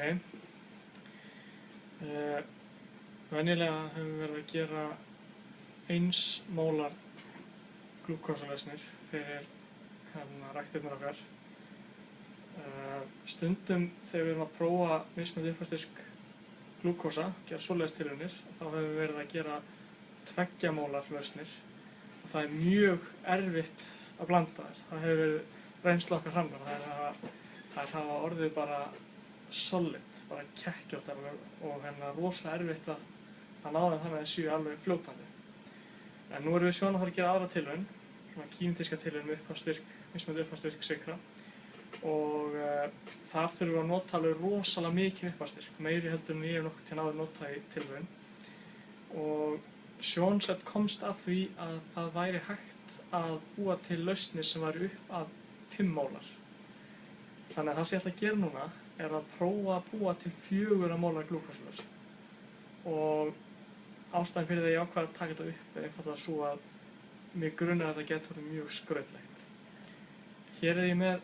Ok. Venjulega höfum við verið að gera 1 mólar glúkósalausnir fyrir ræktirnar okkar. Stundum þegar við erum að prófa mismunandi uppástyrk glúkósa, gera svoleiðis tilraunir, þá höfum við verið að gera 2 mólar lausnir og það er mjög erfitt að blanda þær. Það hefur verið reynsla okkar framlega. Það hafa orðið bara solid, bara kekkjóttar og rosalega erfitt að ná þeim þannig að þeir séu alveg fljótandi. En nú erum við svona að fara að gera aðra tilraun, svona kínverska tilraun með mismunandi uppástyrk sykra og þar þurfum við að nota alveg rosalega mikinn uppástyrk, meiri heldur en ég hef nokkuð tíðan áður notað í tilraun. Og Sean komst að því að það væri hægt að búa til lausnir sem væri upp að 5 mólar. Þannig að það sem ég ætla að gera núna er að prófa að búa til 4 mólar glúkósalausn. Og ástæðan fyrir því að ég ákvað að taka þetta upp er einfaldlega svo að mig grunar að þetta getur verið mjög skrautlegt. Hér er ég með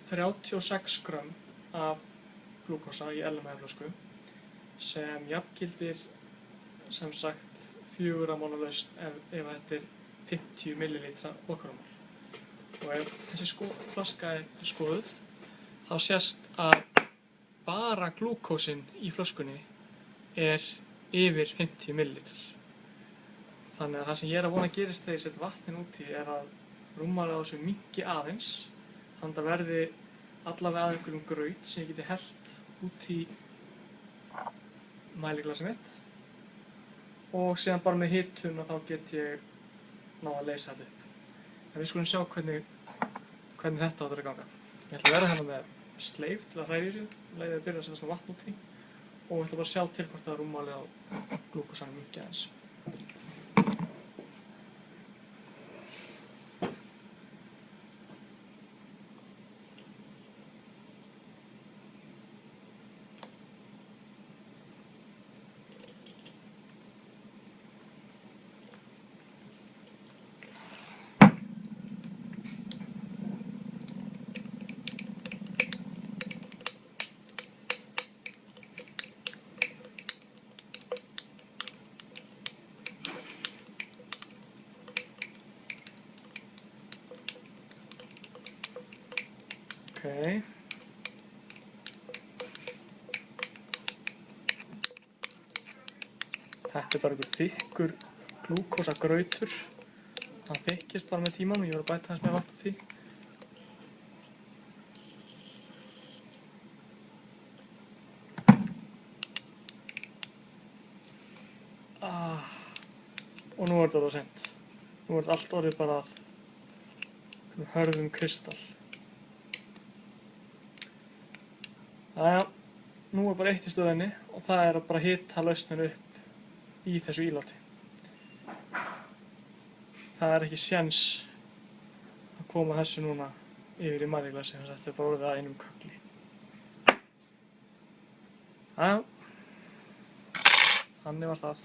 36 grömm af glúkósa í LME-flösku sem jafngildir sem sagt 4 mólar lausn ef þetta er 50 millilítra okramál. Og ef þessi flaska er skoðuð þá sést að bara glúkósinn í flöskunni er yfir 50 millilítrar. Þannig að það sem ég er að vona að gerist þegar ég set vatnin út í er að rúmmalið á þessu minnki aðeins, þannig að verði allavega að einhverjum graut sem ég geti hellt út í mæliglasið mitt og síðan bara með hitun og þá get ég náð að leysa þetta upp. En við skulum sjá hvernig þetta áttur að ganga. Ég ætla að vera hérna með sleif til að hræra í sig, leiðið að byrja að setja svona vatn út í og ég ætla bara að sjá til hvort að rúmmalið á glúkósanum minnki aðeins. Okay. Þetta er bara einhver þykkur glúkósagrautur. Það þykkist bara með tímanum, ég var að bæta aðeins með vatn út í. Og nú er þetta orðið seint. Nú er þetta allt orðið bara að hörðum kristall. Jæja, nú er bara eitt í stöðinni og það er að bara hita lausninu upp í þessu íláti. Það er ekki séns að koma þessu núna yfir í mæliglasi, þannig að þetta er bara orðið að einum köggli. Jæja, þannig var það.